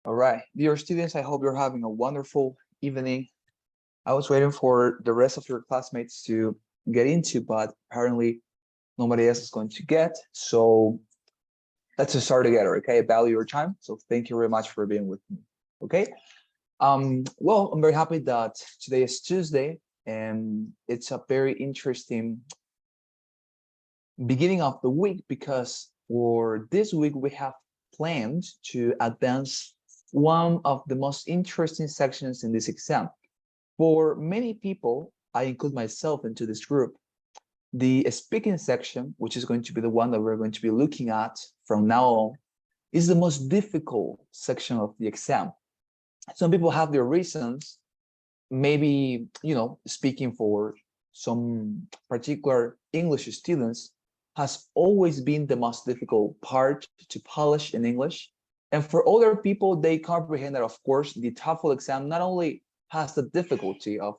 All right, dear students, I hope you're having a wonderful evening. I was waiting for the rest of your classmates to get into, but apparently nobody else is going to get. So let's just start together, okay? I value your time. So thank you very much for being with me, okay? Well, I'm very happy that today is Tuesday and it's a very interesting beginning of the week because for this week we have planned to advance one of the most interesting sections in this exam. For many people, I include myself into this group, the speaking section, which is going to be the one that we're going to be looking at from now on, is the most difficult section of the exam. Some people have their reasons, maybe, speaking for some particular English students has always been the most difficult part to polish in English. And for other people, they comprehend that, of course, the TOEFL exam not only has the difficulty of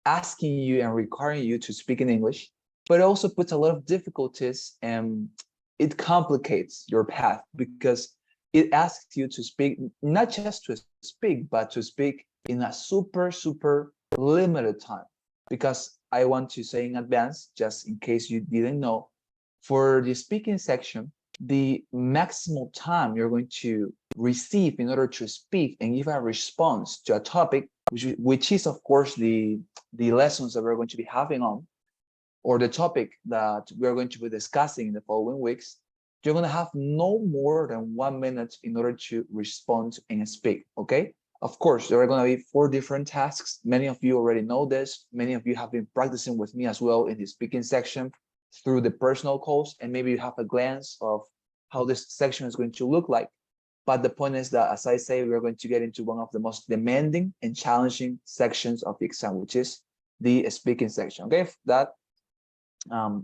asking you and requiring you to speak in English, but it also puts a lot of difficulties and it complicates your path because it asks you to speak, not just to speak, but to speak in a super limited time. Because I want to say in advance, just in case you didn't know, for the speaking section, the maximal time you're going to receive in order to speak and give a response to a topic, which is of course the lessons that we're going to be having on, or the topic that we're going to be discussing in the following weeks, you're going to have no more than 1 minute in order to respond and speak, okay? Of course, there are going to be 4 different tasks. Many of you already know this. Many of you have been practicing with me as well in the speaking section through the personal calls, and maybe you have a glance of how this section is going to look like. But the point is that, as I say, we're going to get into one of the most demanding and challenging sections of the exam, which is the speaking section, okay? That,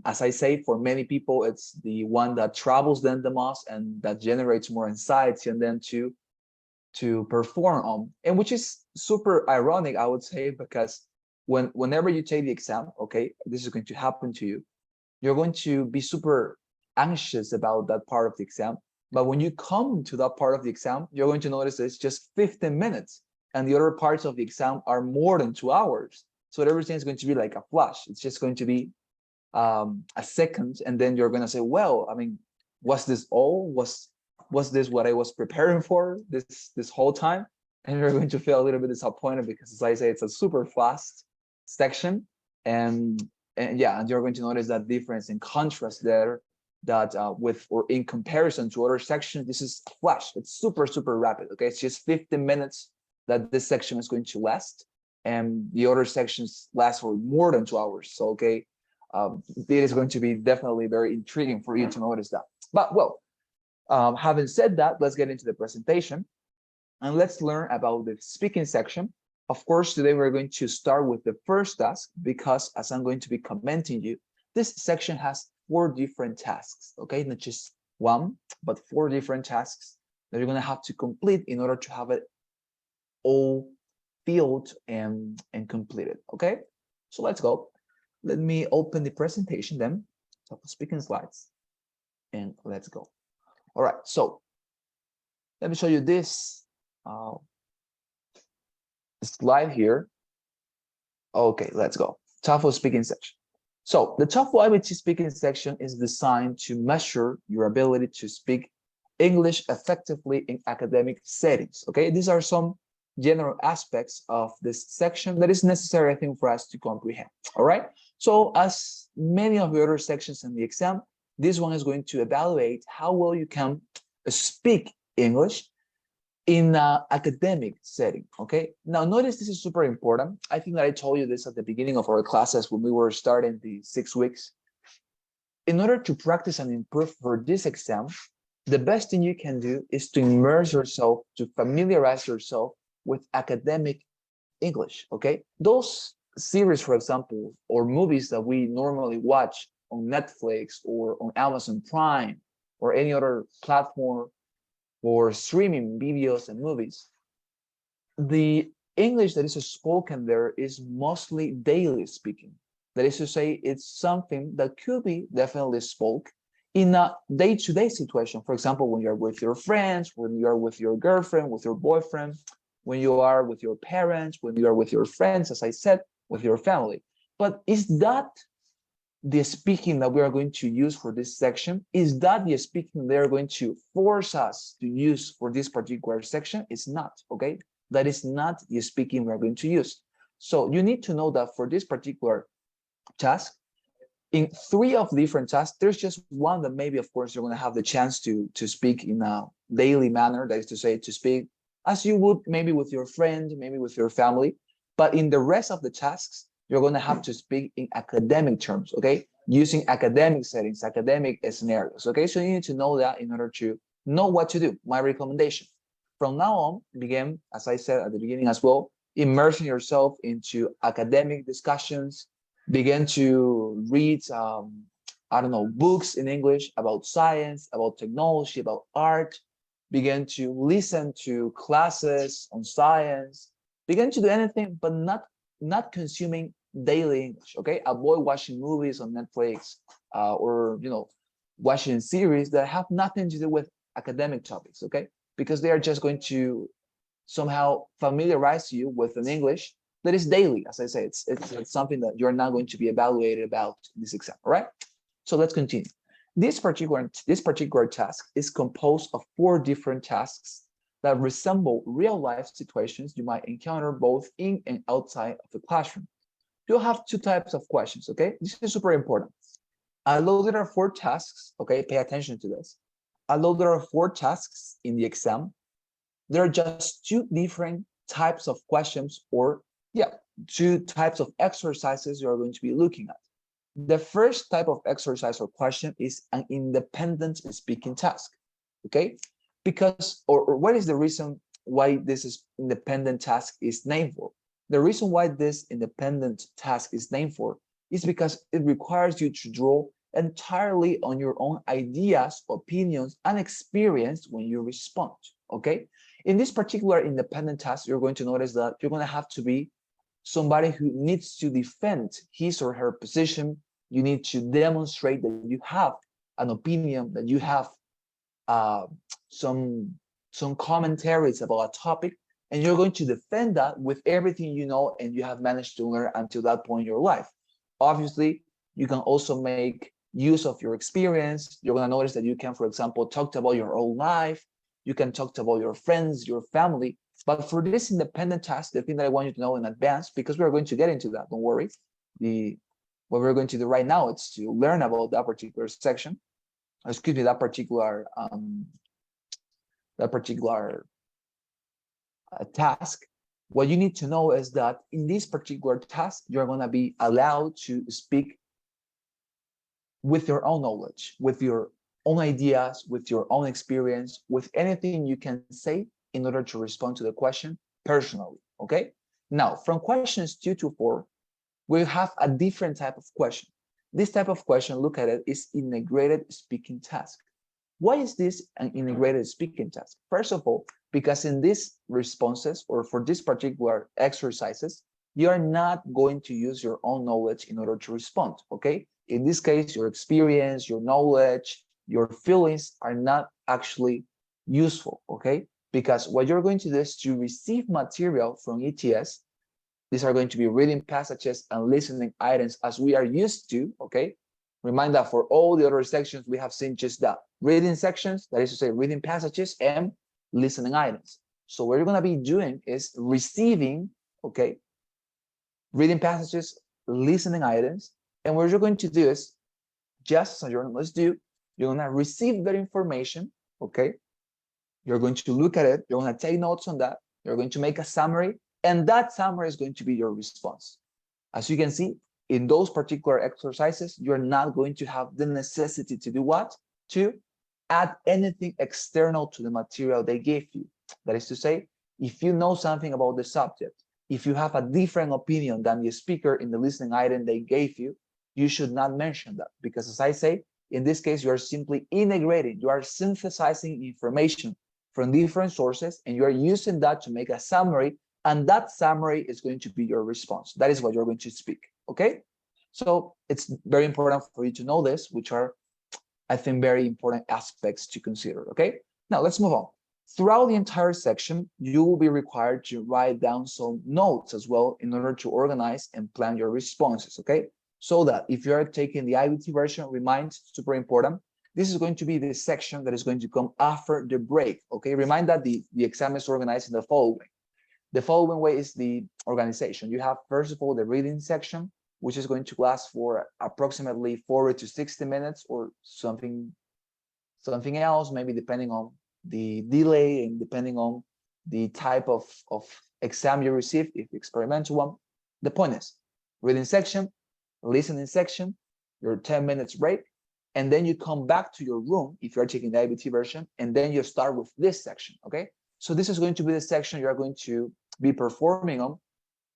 as I say, for many people, it's the one that troubles them the most and that generates more anxiety and then to perform on, and which is super ironic, I would say, because whenever you take the exam, okay, this is going to happen to you, you're going to be super anxious about that part of the exam. But when you come to that part of the exam, you're going to notice that it's just 15 minutes and the other parts of the exam are more than 2 hours. So everything is going to be like a flash. It's just going to be a second. And then you're going to say, well, I mean, was this all? Was this what I was preparing for this whole time? And you're going to feel a little bit disappointed because, as I say, it's a super fast section. And yeah, and you're going to notice that difference in contrast there, that with or in comparison to other sections, this is a flash. It's super rapid. Okay, it's just 15 minutes that this section is going to last, and the other sections last for more than 2 hours. So okay, it is going to be definitely very intriguing for you to notice that. But well, having said that, let's get into the presentation and let's learn about the speaking section. Of course, today we're going to start with the first task because, as I'm going to be commenting you, this section has 4 different tasks, okay? Not just one, but 4 different tasks that you're going to have to complete in order to have it all filled and completed, okay? So let's go. Let me open the presentation then, so speaking slides, and let's go. All right, so let me show you this slide here. Okay, let's go. TOEFL speaking section. So the TOEFL IBT speaking section is designed to measure your ability to speak English effectively in academic settings. Okay, these are some general aspects of this section that is necessary, I think, for us to comprehend. All right. So as many of the other sections in the exam, this one is going to evaluate how well you can speak English in an academic setting. Okay, now notice this is super important. I think that I told you this at the beginning of our classes when we were starting the 6 weeks. In order to practice and improve for this exam, the best thing you can do is to immerse yourself, to familiarize yourself with academic English. Okay, those series, for example, or movies that we normally watch on Netflix or on Amazon Prime or any other platform for streaming videos and movies, the English that is spoken there is mostly daily speaking. That is to say, it's something that could be definitely spoke in a day-to-day situation. For example, when you're with your friends, when you're with your girlfriend, with your boyfriend, when you are with your parents, when you are with your friends, as I said, with your family. But is that the speaking that we are going to use for this section? Is that the speaking they're going to force us to use for this particular section? It's not, okay? That is not the speaking we're going to use. So you need to know that for this particular task, in 3 of different tasks, there's just one that maybe, of course, you're going to have the chance to speak in a daily manner, that is to say, to speak as you would maybe with your friend, maybe with your family. But in the rest of the tasks, you're going to have to speak in academic terms, okay? Using academic settings, academic scenarios, okay? So you need to know that in order to know what to do. My recommendation from now on, begin, as I said at the beginning as well, immersing yourself into academic discussions, begin to read, I don't know, books in English about science, about technology, about art, begin to listen to classes on science, begin to do anything, but not consuming daily English, okay? Avoid watching movies on Netflix or, watching series that have nothing to do with academic topics, okay? Because they are just going to somehow familiarize you with an English that is daily. As I say, it's something that you're not going to be evaluated about in this exam, all right? So let's continue. This particular task is composed of 4 different tasks that resemble real-life situations you might encounter both in and outside of the classroom. You'll have 2 types of questions, okay? This is super important. Although there are 4 tasks, okay, pay attention to this. Although there are 4 tasks in the exam, there are just 2 different types of questions, or 2 types of exercises you're going to be looking at. The first type of exercise or question is an independent speaking task, okay? Because, or what is the reason why this is independent task is named for? The reason why this independent task is named for is because it requires you to draw entirely on your own ideas, opinions, and experience when you respond, okay? In this particular independent task, you're going to notice that you're going to have to be somebody who needs to defend his or her position. You need to demonstrate that you have an opinion, that you have some commentaries about a topic, and you're going to defend that with everything you know and you have managed to learn until that point in your life. Obviously, you can also make use of your experience. You're going to notice that you can, for example, talk about your own life. You can talk about your friends, your family. But for this independent task, the thing that I want you to know in advance, because we're going to get into that, don't worry. What we're going to do right now is to learn about that particular section, excuse me, that particular task. What you need to know is that in this particular task, you're going to be allowed to speak with your own knowledge, with your own ideas, with your own experience, with anything you can say in order to respond to the question personally, okay? Now, from questions 2 to 4, we have a different type of question. This type of question, look at it, is integrated speaking task. Why is this an integrated speaking task? First of all, because in these responses, or for these particular exercises, you are not going to use your own knowledge in order to respond, okay? In this case, your experience, your knowledge, your feelings are not actually useful, okay? Because what you're going to do is to receive material from ETS. These are going to be reading passages and listening items as we are used to, okay? Remind that for all the other sections, we have seen just that. Reading sections, that is to say, reading passages and listening items. So what you're going to be doing is receiving, okay, reading passages, listening items, and what you're going to do is, just as journalists do, you're going to receive that information, okay? You're going to look at it, you're going to take notes on that, you're going to make a summary, and that summary is going to be your response. As you can see, in those particular exercises, you're not going to have the necessity to do what? To add anything external to the material they gave you. That is to say, if you know something about the subject, if you have a different opinion than the speaker in the listening item they gave you, you should not mention that. Because as I say, in this case, you are simply integrating, you are synthesizing information from different sources, and you are using that to make a summary, and that summary is going to be your response. That is what you're going to speak, okay? So it's very important for you to know this, which are I think, very important aspects to consider, okay? Now, let's move on. Throughout the entire section, you will be required to write down some notes as well in order to organize and plan your responses, okay? So that if you are taking the IBT version, remind, super important, this is going to be the section that is going to come after the break, okay? Remind that the exam is organized in the following way. The following way is the organization. You have, first of all, the reading section, which is going to last for approximately 40 to 60 minutes or something else, maybe depending on the delay and depending on the type of exam you receive, if experimental one. The point is, reading section, listening section, your 10 minutes break, and then you come back to your room if you're taking the IBT version, and then you start with this section, okay? So this is going to be the section you're going to be performing on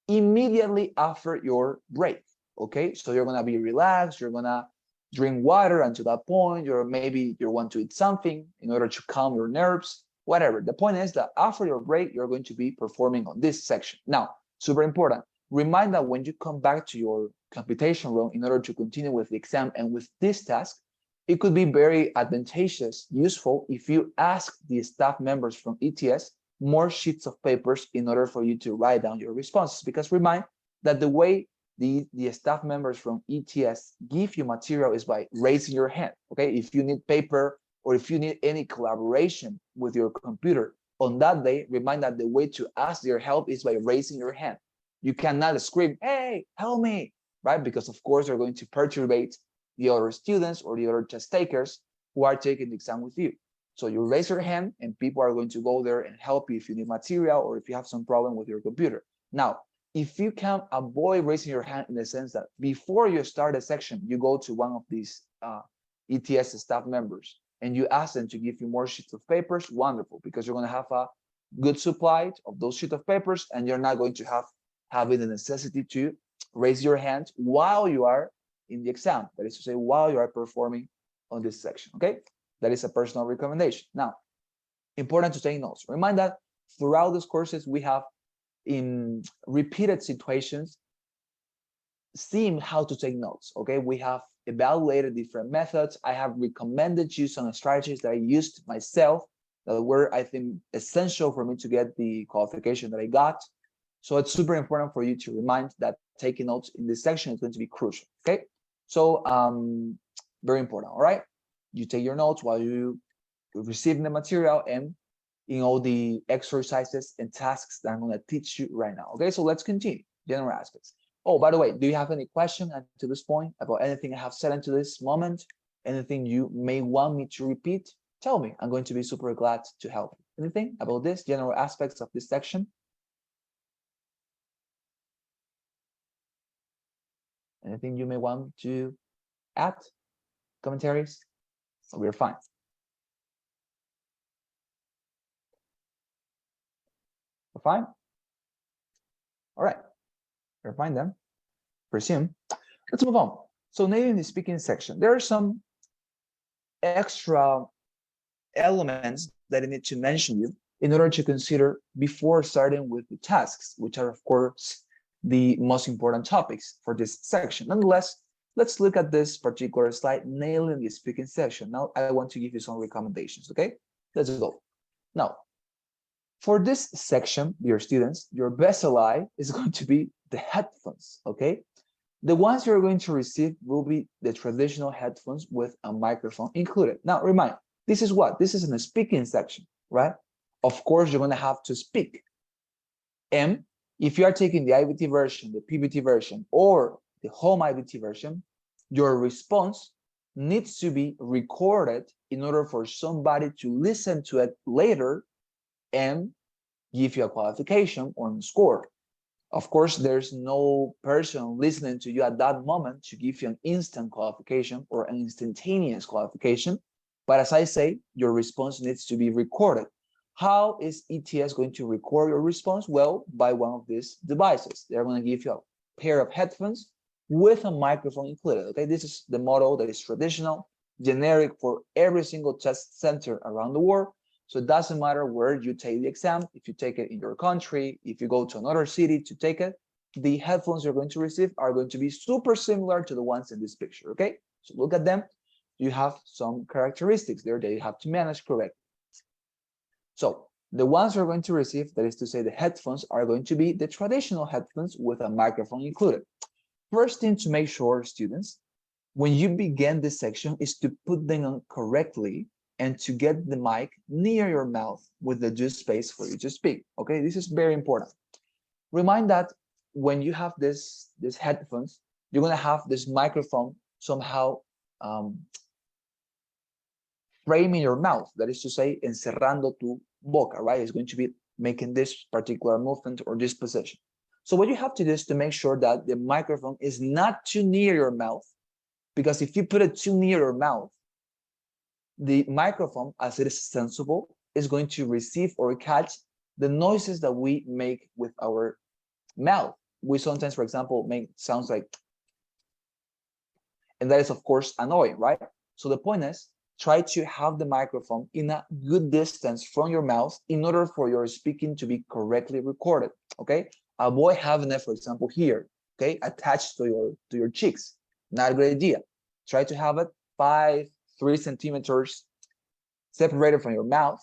immediately after your break, okay? So you're gonna be relaxed, you're gonna drink water until that point, or maybe you want to eat something in order to calm your nerves, whatever. The point is that after your break, you're going to be performing on this section. Now, super important, remind that when you come back to your computation room in order to continue with the exam and with this task, it could be very advantageous, useful if you ask the staff members from ETS more sheets of papers in order for you to write down your responses. Because remind that the way the staff members from ETS give you material is by raising your hand, okay? If you need paper or if you need any collaboration with your computer on that day, remind that the way to ask their help is by raising your hand. You cannot scream, hey, help me, right? Because of course, you're going to perturbate the other students or the other test takers who are taking the exam with you. So you raise your hand and people are going to go there and help you if you need material or if you have some problem with your computer. Now, if you can avoid raising your hand in the sense that before you start a section, you go to one of these ETS staff members and you ask them to give you more sheets of papers, wonderful, because you're going to have a good supply of those sheets of papers and you're not going to have the necessity to raise your hand while you are in the exam. That is to say, while you are performing on this section, okay? That is a personal recommendation. Now, important to take notes. Remind that throughout these courses, we have in repeated situations seen how to take notes, okay? We have evaluated different methods. I have recommended you some strategies that I used myself that were, I think, essential for me to get the qualification that I got. So it's super important for you to remind that taking notes in this section is going to be crucial, okay? So very important, all right? You take your notes while you receive the material and in all the exercises and tasks that I'm going to teach you right now. Okay, so let's continue. General aspects. Oh, by the way, do you have any question up to this point about anything I have said until this moment? Anything you may want me to repeat? Tell me. I'm going to be super glad to help. Anything about this, general aspects of this section? Anything you may want to add? Commentaries? So we're fine. We're fine? All right. We're fine then. Presume. Let's move on. So now in the speaking section, there are some extra elements that I need to mention you in order to consider before starting with the tasks, which are, of course, the most important topics for this section. Nonetheless, let's look at this particular slide, nailing the speaking section. Now, I want to give you some recommendations, okay? Let's go. Now, for this section, dear students, your best ally is going to be the headphones, okay? The ones you're going to receive will be the traditional headphones with a microphone included. Now, remind, this is what? This is in the speaking section, right? Of course, you're going to have to speak. And if you are taking the IBT version, the PBT version, or the home IBT version, your response needs to be recorded in order for somebody to listen to it later and give you a qualification or a score. Of course, there's no person listening to you at that moment to give you an instant qualification or an instantaneous qualification. But as I say, your response needs to be recorded. How is ETS going to record your response? Well, by one of these devices. They're going to give you a pair of headphones with a microphone included. Okay, this is the model that is traditional, generic for every single test center around the world. So it doesn't matter where you take the exam, if you take it in your country, if you go to another city to take it, the headphones you're going to receive are going to be super similar to the ones in this picture, okay? So look at them. you have some characteristics there that you have to manage correctly. So the ones you're going to receive, that is to say the headphones, are going to be the traditional headphones with a microphone included. First thing to make sure, students, when you begin this section is to put them on correctly and to get the mic near your mouth with the due space for you to speak. Okay, this is very important. Remind that when you have these headphones, you're going to have this microphone somehow framing your mouth. That is to say, encerrando tu boca, right? It's going to be making this particular movement or this position. So what you have to do is to make sure that the microphone is not too near your mouth, because if you put it too near your mouth, the microphone, as it is sensible, is going to receive or catch the noises that we make with our mouth. We sometimes, for example, make sounds like, and that is of course annoying, right? So the point is, try to have the microphone in a good distance from your mouth in order for your speaking to be correctly recorded. Okay, avoid having it, for example, here, okay, attached to your cheeks. Not a great idea. Try to have it 3 centimeters separated from your mouth,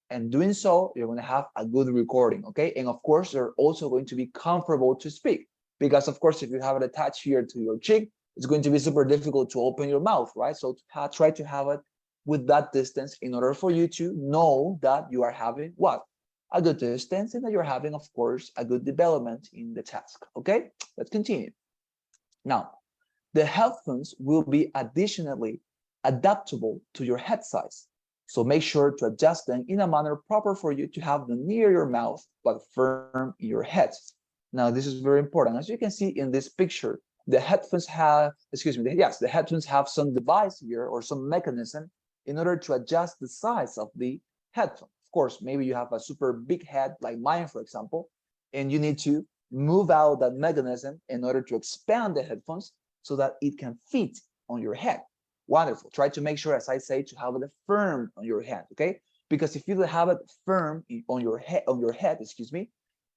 and doing so, you're going to have a good recording. Okay, and of course, you're also going to be comfortable to speak, because of course, if you have it attached here to your cheek, it's going to be super difficult to open your mouth, right? So try to have it with that distance in order for you to know that you are having what? A good distance, and that you're having, of course, a good development in the task. Okay, let's continue. Now, the headphones will be additionally adaptable to your head size. So make sure to adjust them in a manner proper for you to have them near your mouth, but firm in your head. Now, this is very important. As you can see in this picture, the headphones have, the headphones have some device here or some mechanism in order to adjust the size of the headphone. Of course, maybe you have a super big head like mine, for example, and you need to move out that mechanism in order to expand the headphones so that it can fit on your head. Wonderful. Try to make sure, as I say, to have it firm on your head, okay? Because if you have it firm on your head,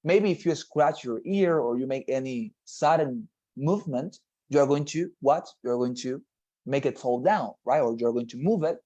maybe if you scratch your ear or you make any sudden movement, you are going to what? You're going to make it fall down, right? Or you're going to move it.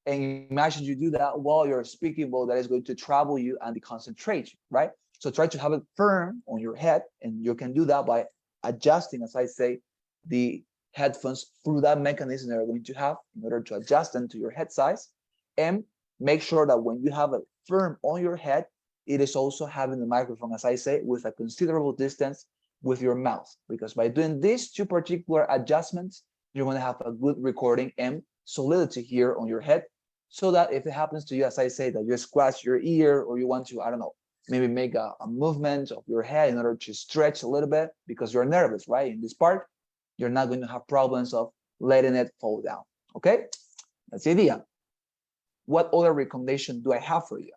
And imagine you do that while you're speaking, well, that is going to trouble you and deconcentrate you, right? So try to have it firm on your head, and you can do that by adjusting, as I say, the headphones through that mechanism that you're going to have in order to adjust them to your head size. And make sure that when you have it firm on your head, it is also having the microphone, as I say, with a considerable distance with your mouth, because by doing these 2 particular adjustments, you're going to have a good recording and solidity here on your head, so that if it happens to you, as I say, that you scratch your ear or you want to, I don't know, maybe make a movement of your head in order to stretch a little bit because you're nervous, right? In this part, you're not going to have problems of letting it fall down, okay? That's the idea. What other recommendation do I have for you?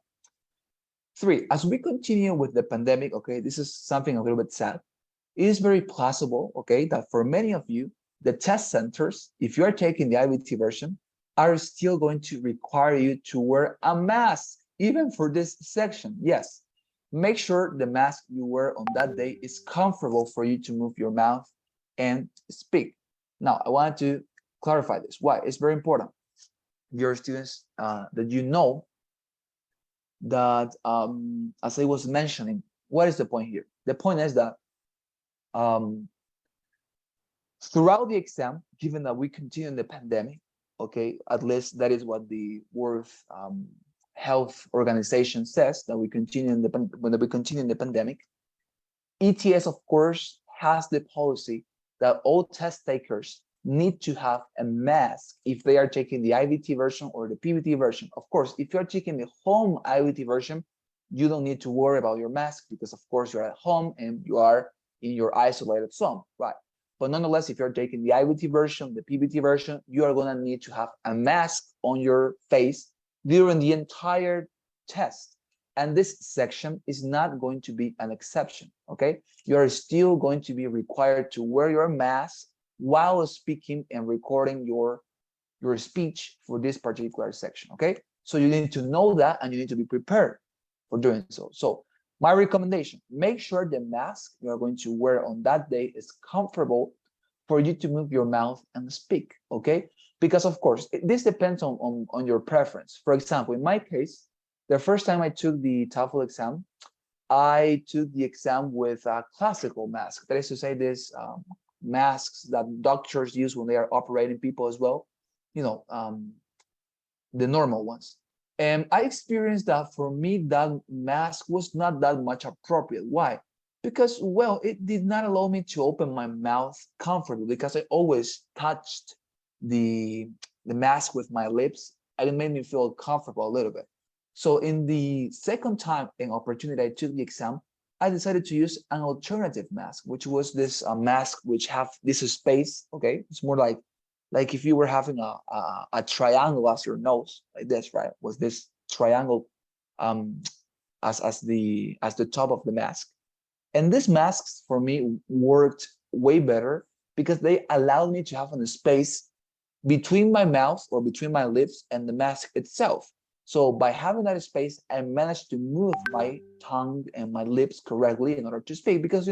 3, as we continue with the pandemic, okay, this is something a little bit sad. It is very possible, okay, that for many of you, the test centers, if you are taking the IVT version, are still going to require you to wear a mask, even for this section. Yes, make sure the mask you wear on that day is comfortable for you to move your mouth and speak. Now, I want to clarify this. Why? It's very important. Your students, that you know that, as I was mentioning, what is the point here? The point is that throughout the exam, given that we continue in the pandemic, okay, at least that is what the World Health Organization says, that we continue in the pandemic. ETS, of course, has the policy that all test takers need to have a mask if they are taking the IVT version or the PVT version. Of course, if you're taking the home IVT version, you don't need to worry about your mask, because of course you're at home and you are in your isolated zone, right? But nonetheless, if you're taking the IVT version, the PVT version, you are going to need to have a mask on your face during the entire test. And this section is not going to be an exception, okay? You are still going to be required to wear your mask while speaking and recording your speech for this particular section, okay? So you need to know that, and you need to be prepared for doing so. So my recommendation, make sure the mask you are going to wear on that day is comfortable for you to move your mouth and speak, okay? because of course, this depends on your preference. For example, in my case, the first time I took the TOEFL exam, I took the exam with a classical mask. That is to say, this masks that doctors use when they are operating people as well, you know, the normal ones. And I experienced that for me, that mask was not that much appropriate. Why? Because, well, it did not allow me to open my mouth comfortably because I always touched the, the mask with my lips, and it made me feel comfortable a little bit. So in the second time and opportunity I took the exam, I decided to use an alternative mask, which was this mask which have this space. Okay, it's more like if you were having a triangle as your nose, like this, right? Was this triangle um, as the top of the mask? And these masks for me worked way better because they allowed me to have a space between my mouth or between my lips and the mask itself. So by having that space, I managed to move my tongue and my lips correctly in order to speak, because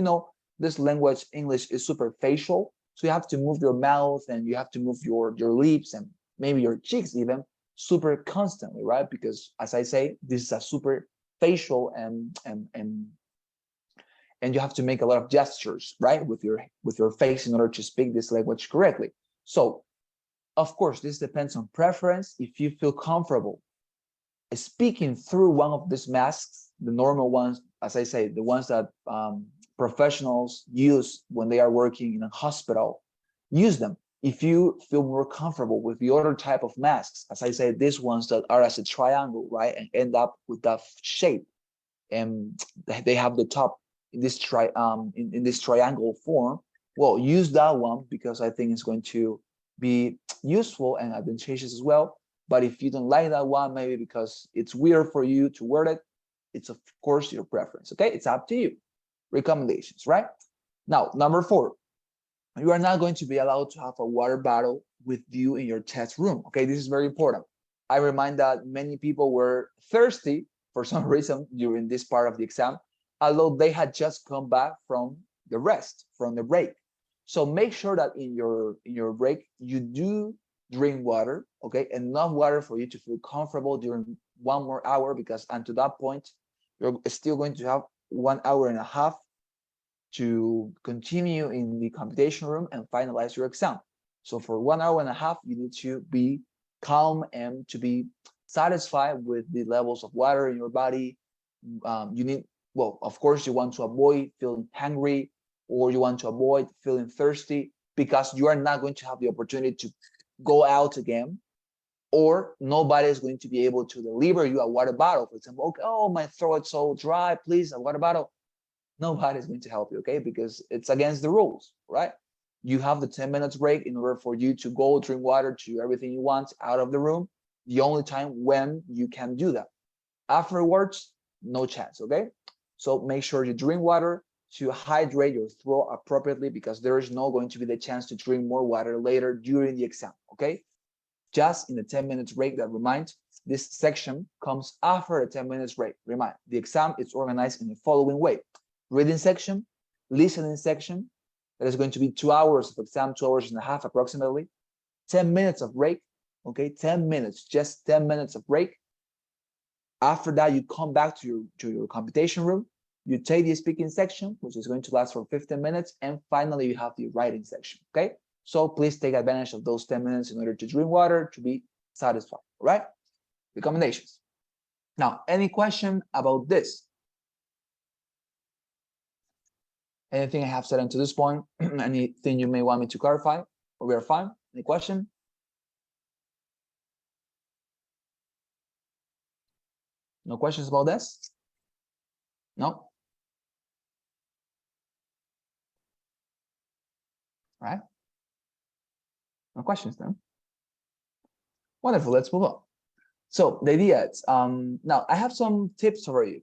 this language, English, is super facial. So you have to move your mouth and you have to move your lips and maybe your cheeks even super constantly, right? Because as I say, this is a super facial and you have to make a lot of gestures, right, with your face in order to speak this language correctly. So of course, this depends on preference. If you feel comfortable speaking through one of these masks, the normal ones, as I say, the ones that professionals use when they are working in a hospital, use them. If you feel more comfortable with the other type of masks, as I say, these ones that are as a triangle, right, and end up with that shape, and they have the top in this in this triangle form, well, use that one because I think it's going to be useful and advantageous as well. But if you don't like that one, maybe because it's weird for you to wear it, it's of course your preference. Okay, it's up to you. Recommendations, right? Now, number 4, you are not going to be allowed to have a water bottle with you in your test room. Okay, this is very important. I remind that many people were thirsty for some reason during this part of the exam, although they had just come back from the rest, from the break. So make sure that in your break you do drink water, okay, enough water for you to feel comfortable during 1 more hour, because until that point you're still going to have 1 hour and a half to continue in the computation room and finalize your exam. So for 1 hour and a half, you need to be calm and to be satisfied with the levels of water in your body. You need, well, of course, you want to avoid feeling hungry, or you want to avoid feeling thirsty, because you are not going to have the opportunity to go out again, or nobody is going to be able to deliver you a water bottle. For example, okay, oh, my throat's so dry, please, a water bottle. Nobody's going to help you, okay? Because it's against the rules, right? You have the 10 minutes break in order for you to go drink water, to everything you want out of the room. The only time when you can do that. Afterwards, no chance, okay? So make sure you drink water to hydrate your throat appropriately, because there is not going to be the chance to drink more water later during the exam, okay? Just in the 10 minutes break. That reminds, this section comes after a 10 minutes break. Remind, the exam is organized in the following way: reading section, listening section, that is going to be 2 hours of exam, 2 hours and a half approximately, 10 minutes of break, okay, 10 minutes, just 10 minutes of break. After that, you come back to your computation room, you take the speaking section, which is going to last for 15 minutes, and finally you have the writing section, okay? So please take advantage of those 10 minutes in order to drink water, to be satisfied, all right? Recommendations. Now, any question about this? Anything I have said until this point? Anything you may want me to clarify? Or we are fine? Any question? No questions about this? No? All right. No questions then. Wonderful. Let's move on. So the idea is, now I have some tips for you.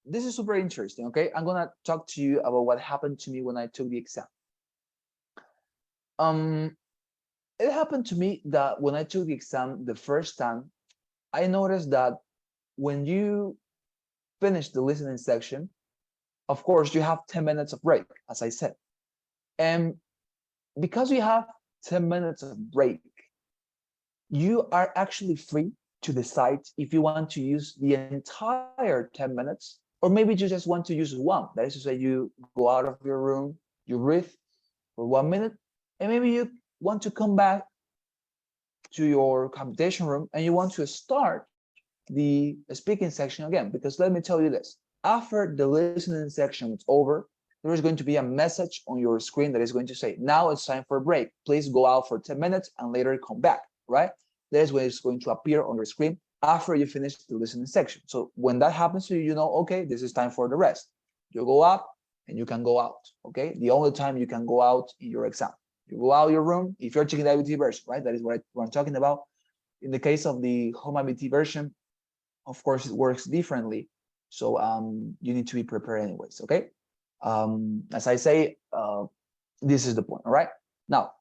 This is super interesting. Okay, I'm gonna talk to you about what happened to me when I took the exam. It happened to me that when I took the exam the first time, I noticed that when you finish the listening section, of course, you have 10 minutes of break, as I said. And because you have 10 minutes of break, you are actually free to decide if you want to use the entire 10 minutes, or maybe you just want to use one. That is to say, you go out of your room, you breathe for 1 minute, and maybe you want to come back to your computation room and you want to start the speaking section again. Because let me tell you this, after the listening section is over, there is going to be a message on your screen that is going to say, now it's time for a break. Please go out for 10 minutes and later come back, right? That is when it's going to appear on your screen after you finish the listening section. So when that happens to you, you know, okay, this is time for the rest. You go up and you can go out, okay? The only time you can go out in your exam. You go out your room, if you're checking the IBT version, right? That is what I'm talking about. In the case of the home IBT version, of course, it works differently. So you need to be prepared anyways, okay? As I say, this is the point, all right? Now,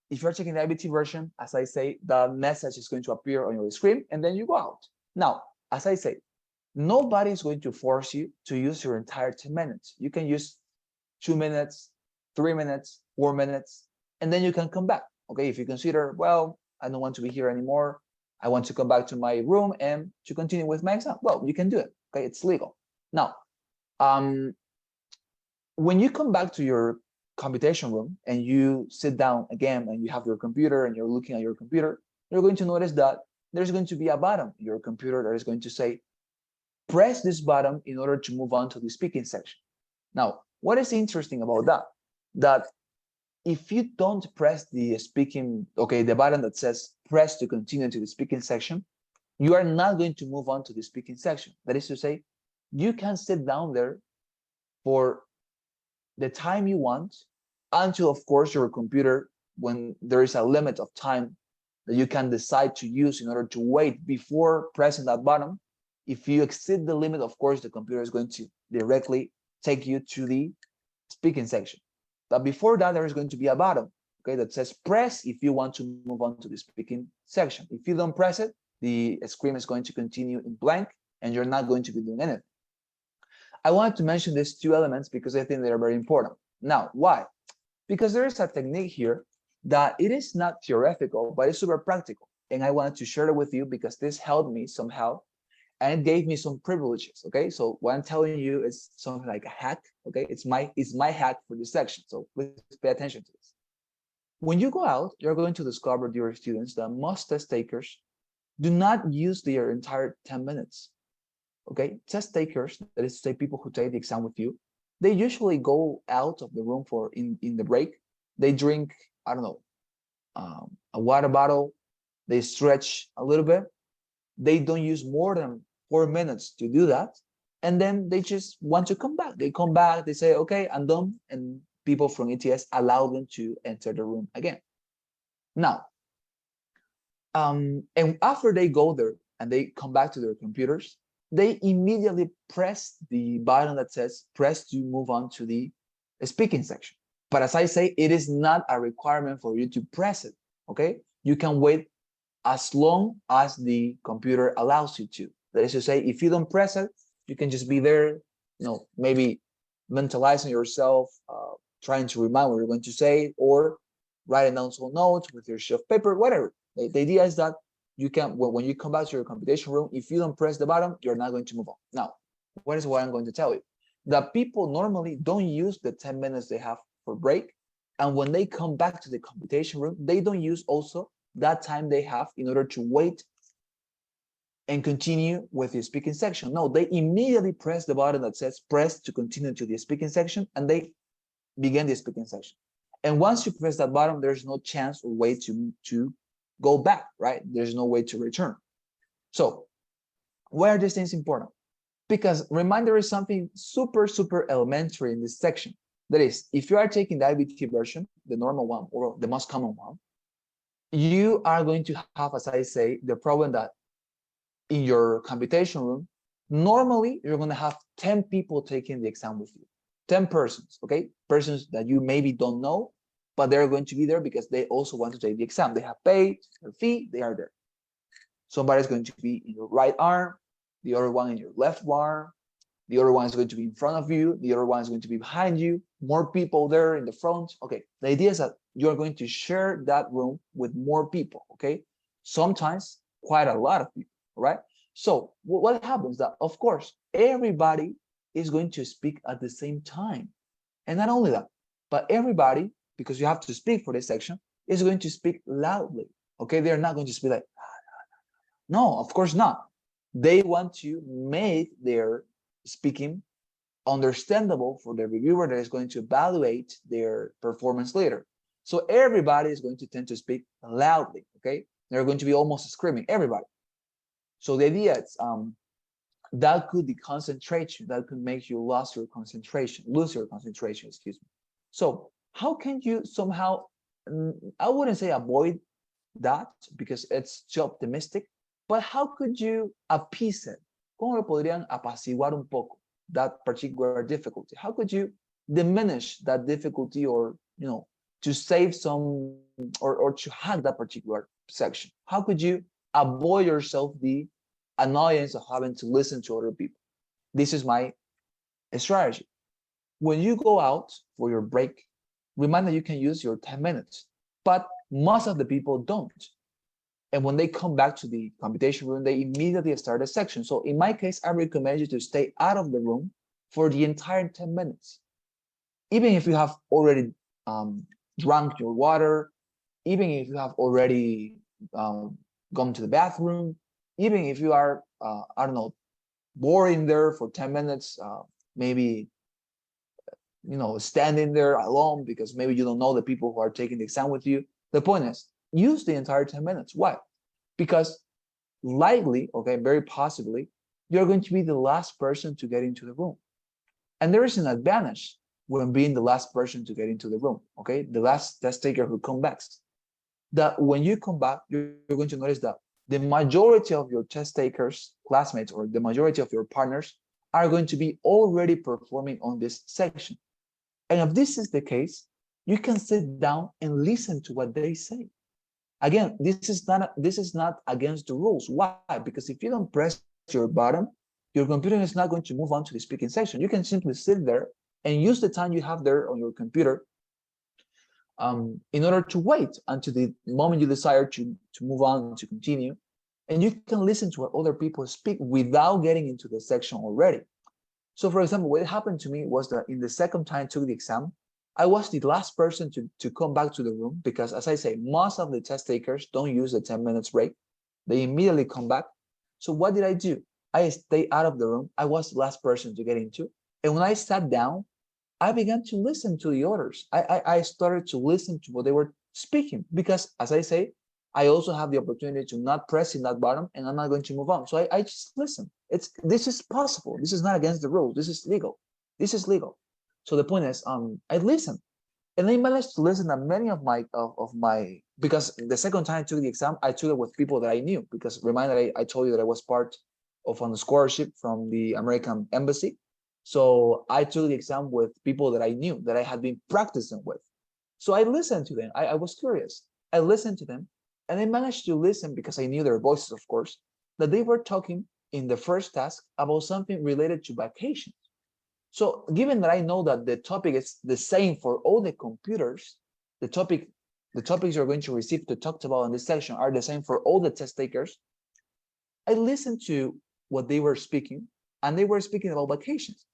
if you're checking the IBT version, as I say, the message is going to appear on your screen and then you go out. Now, as I say, nobody is going to force you to use your entire 10 minutes. You can use 2 minutes, 3 minutes, 4 minutes, and then you can come back, okay? If you consider, well, I don't want to be here anymore, I want to come back to my room and to continue with my exam, well, you can do it, okay? It's legal. Now, when you come back to your computation room and you sit down again and you have your computer and you're looking at your computer, you're going to notice that there's going to be a button in your computer that is going to say, press this button in order to move on to the speaking section. Now, what is interesting about that? That if you don't press the speaking, okay, the button that says press to continue to the speaking section, you are not going to move on to the speaking section. That is to say, you can sit down there for the time you want until, of course, your computer, when there is a limit of time that you can decide to use in order to wait before pressing that button. If you exceed the limit, of course, the computer is going to directly take you to the speaking section. But before that, there is going to be a button, okay, that says press if you want to move on to the speaking section. If you don't press it, the screen is going to continue in blank and you're not going to be doing anything. I wanted to mention these two elements because I think they are very important. Now, why? Because there is a technique here that it is not theoretical, but it's super practical. And I wanted to share it with you because this helped me somehow and it gave me some privileges, okay? So what I'm telling you is something like a hack, okay? It's my hack for this section, so please pay attention to this. When you go out, you're going to discover, dear students, that most test takers do not use their entire 10 minutes, okay? Test takers, that is to say people who take the exam with you, they usually go out of the room for in the break. They drink, I don't know, a water bottle, they stretch a little bit. They don't use more than 4 minutes to do that. And then they just want to come back. They come back, they say, okay, I'm done. And people from ETS allow them to enter the room again. Now, and after they go there and they come back to their computers, they immediately press the button that says press to move on to the speaking section. But as I say, it is not a requirement for you to press it, okay? You can wait as long as the computer allows you to. That is to say, if you don't press it, you can just be there, you know, maybe mentalizing yourself, trying to remind what you're going to say, or writing down some notes with your sheet of paper, whatever. The idea is that you can, when you come back to your computation room, if you don't press the button, you're not going to move on. Now, what is what I'm going to tell you? That people normally don't use the 10 minutes they have for break. And when they come back to the computation room, they don't use also that time they have in order to wait and continue with the speaking section. No, they immediately press the button that says press to continue to the speaking section, and they begin the speaking section. And once you press that button, there's no chance or way to go back, right? There's no way to return. So why are these things important? Because reminder is something super, super elementary in this section. That is, if you are taking the IBT version, the normal one or the most common one, you are going to have, as I say, the problem that in your computation room, normally you're going to have 10 people taking the exam with you, 10 persons, okay? Persons that you maybe don't know, but they're going to be there because they also want to take the exam. They have paid their fee, they are there. Somebody's going to be in your right arm, the other one in your left arm, the other one is going to be in front of you, the other one is going to be behind you, more people there in the front. Okay, the idea is that you're going to share that room with more people, okay? Sometimes quite a lot of people, right? So what happens that, of course, everybody is going to speak at the same time. And not only that, but everybody, because you have to speak for this section, is going to speak loudly, okay? They're not going to speak like, no, of course not. They want to make their speaking understandable for the reviewer that is going to evaluate their performance later. So everybody is going to tend to speak loudly, okay? They're going to be almost screaming, everybody. So the idea is that could deconcentrate you, that could make you lose your concentration, excuse me. So how can you somehow, I wouldn't say avoid that because it's too optimistic, but how could you appease it? ¿Cómo lo podrían apaciguar un poco that particular difficulty? How could you diminish that difficulty, or to save some, or to hack that particular section? How could you avoid yourself the annoyance of having to listen to other people? This is my strategy. When you go out for your break, remember you can use your 10 minutes, but most of the people don't. And when they come back to the computation room, they immediately start a section. So in my case, I recommend you to stay out of the room for the entire 10 minutes. Even if you have already drunk your water, even if you have already gone to the bathroom, even if you are, I don't know, boring there for 10 minutes, maybe, standing there alone because maybe you don't know the people who are taking the exam with you. The point is, use the entire 10 minutes. Why? Because likely, okay, very possibly, you're going to be the last person to get into the room. And there is an advantage when being the last person to get into the room, okay? The last test taker who comes back. That when you come back, you're going to notice that the majority of your test takers, classmates, or the majority of your partners are going to be already performing on this section. And if this is the case, you can sit down and listen to what they say. Again, this is not against the rules. Why? Because if you don't press your button, your computer is not going to move on to the speaking section. You can simply sit there and use the time you have there on your computer in order to wait until the moment you desire to move on, to continue. And you can listen to what other people speak without getting into the section already. So for example, what happened to me was that in the second time I took the exam, I was the last person to come back to the room because, as I say, most of the test takers don't use the 10 minutes break. They immediately come back. So what did I do? I stayed out of the room. I was the last person to get into. And when I sat down, I began to listen to the others. I started to listen to what they were speaking because, as I say, I also have the opportunity to not press in that button and I'm not going to move on. So I just listen. This is possible. This is not against the rules. This is legal. This is legal. So the point is, I listened, and I managed to listen to many of my because the second time I took the exam, I took it with people that I knew. Because remember, I told you that I was part of a scholarship from the American Embassy, so I took the exam with people that I knew, that I had been practicing with. So I listened to them. I was curious. I listened to them, and I managed to listen because I knew their voices, of course, that they were talking in the first task about something related to vacations. So given that I know that the topic is the same for all the computers, the topics you're going to receive to talk about in this section are the same for all the test takers, I listened to what they were speaking, and they were speaking about vacations.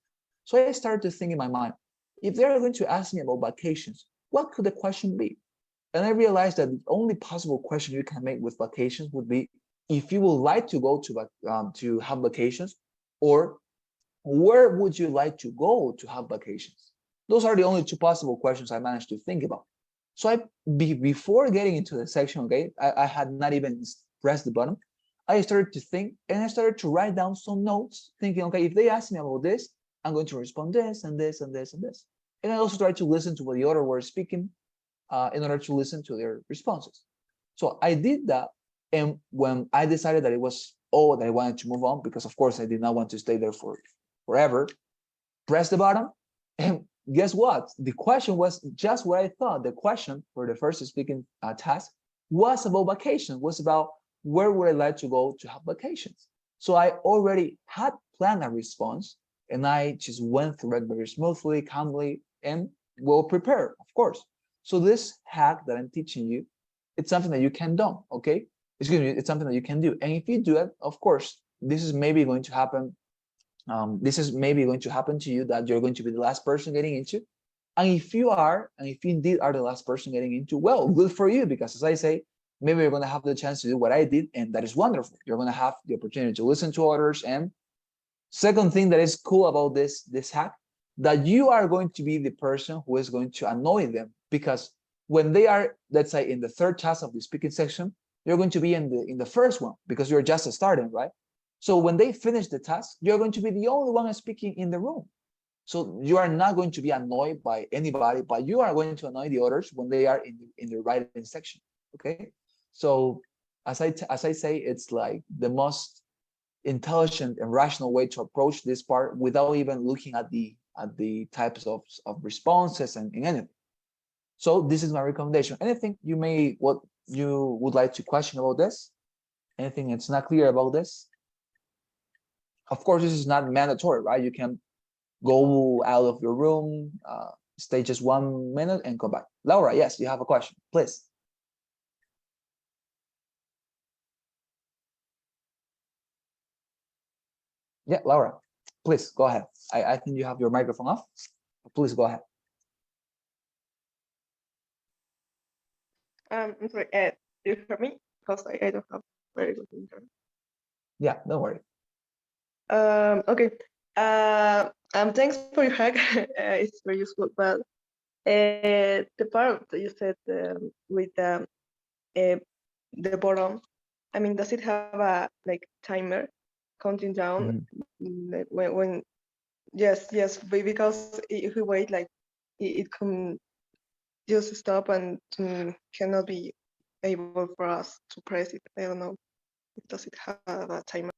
So I started to think in my mind, if they're going to ask me about vacations, what could the question be? And I realized that the only possible question you can make with vacations would be if you would like to go to have vacations, or where would you like to go to have vacations? Those are the only two possible questions I managed to think about. So before getting into the section, okay, I had not even pressed the button. I started to think, and I started to write down some notes, thinking, okay, if they ask me about this, I'm going to respond this and this and this and this. And I also tried to listen to what the other were speaking in order to listen to their responses. So I did that, and when I decided that it was all that I wanted to move on, because of course I did not want to stay there forever, press the button, and guess what? The question was just what I thought. The question for the first speaking task was about vacation, was about where would I like to go to have vacations. So I already had planned a response, and I just went through it very smoothly, calmly, and well prepared, of course. So this hack that I'm teaching you, it's something that you can do, okay? Excuse me, it's something that you can do. And if you do it, of course, this is maybe going to happen. This is maybe going to happen to you that you're going to be the last person getting into. And if you are, and if you indeed are the last person getting into, well, good for you, because as I say, maybe you're going to have the chance to do what I did, and that is wonderful. You're going to have the opportunity to listen to others. And second thing that is cool about this hack, that you are going to be the person who is going to annoy them, because when they are, let's say, in the third task of the speaking section, you're going to be in the first one because you're just starting, right? So when they finish the task, you're going to be the only one speaking in the room. So you are not going to be annoyed by anybody, but you are going to annoy the others when they are in the writing section. Okay. So as I say, it's like the most intelligent and rational way to approach this part without even looking at the types of responses and anything. So this is my recommendation. Anything what you would like to question about this? Anything that's not clear about this? Of course, this is not mandatory, right? You can go out of your room, stay just 1 minute and come back. Laura, yes, you have a question, please. Yeah, Laura, please go ahead. I think you have your microphone off. Please go ahead. I'm sorry, do you hear me? Because I don't have very good internet. Yeah, don't worry. Okay. Thanks for your hack. It's very useful. But the part that you said with the bottom, I mean, does it have a like timer counting down when? Yes, because if we wait, like it can just stop and cannot be able for us to press it. I don't know. Does it have a timer?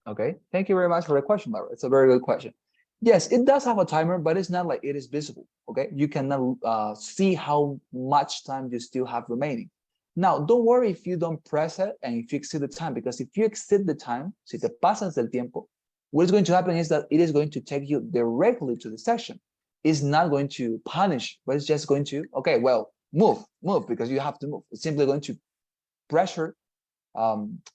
Okay, thank you very much for the question, Laura. It's a very good question. Yes, it does have a timer, but it's not like it is visible. Okay, you cannot see how much time you still have remaining. Now, don't worry if you don't press it and if you exceed the time, because if you exceed the time, si te pasas del tiempo, what is going to happen is that it is going to take you directly to the section. It's not going to punish, but it's just going to, okay, well, move, because you have to move. It's simply going to pressure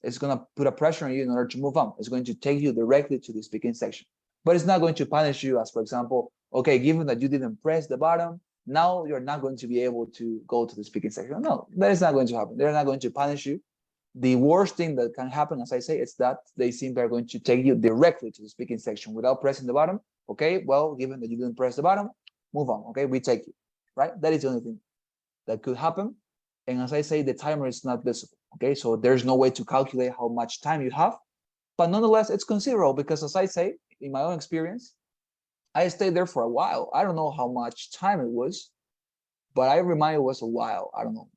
it's going to put a pressure on you in order to move on. It's going to take you directly to the speaking section, but it's not going to punish you as, for example, okay, given that you didn't press the button, now you're not going to be able to go to the speaking section. No, that is not going to happen. They're not going to punish you. The worst thing that can happen, as I say, is that they simply are going to take you directly to the speaking section without pressing the button. Okay, well, given that you didn't press the button, move on. Okay, we take you, right? That is the only thing that could happen. And as I say, the timer is not visible. Okay, so there's no way to calculate how much time you have, but nonetheless, it's considerable because, as I say, in my own experience, I stayed there for a while. I don't know how much time it was, but I remind it was a while. I don't know,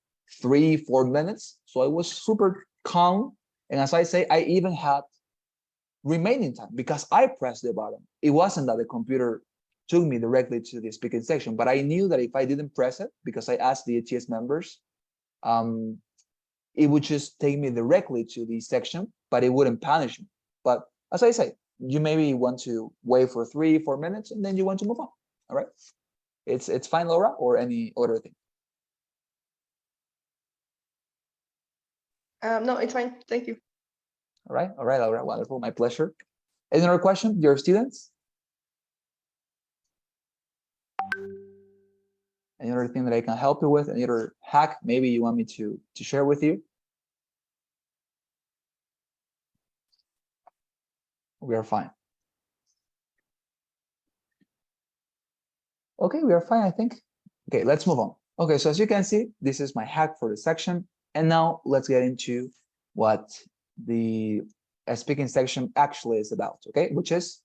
3-4 minutes. So it was super calm. And as I say, I even had remaining time because I pressed the button. It wasn't that the computer took me directly to the speaking section, but I knew that if I didn't press it, because I asked the ATS members, it would just take me directly to the section, but it wouldn't punish me. But as I say, you maybe want to wait for 3-4 minutes and then you want to move on. All right. It's fine, Laura, or any other thing. No, it's fine. Thank you. All right, Laura. Wonderful. My pleasure. Any other question, your students? Any other thing that I can help you with? Any other hack maybe you want me to share with you? We are fine. Okay, we are fine, I think. Okay, let's move on. Okay, so as you can see, this is my hack for the section. And now let's get into what the speaking section actually is about, okay, which is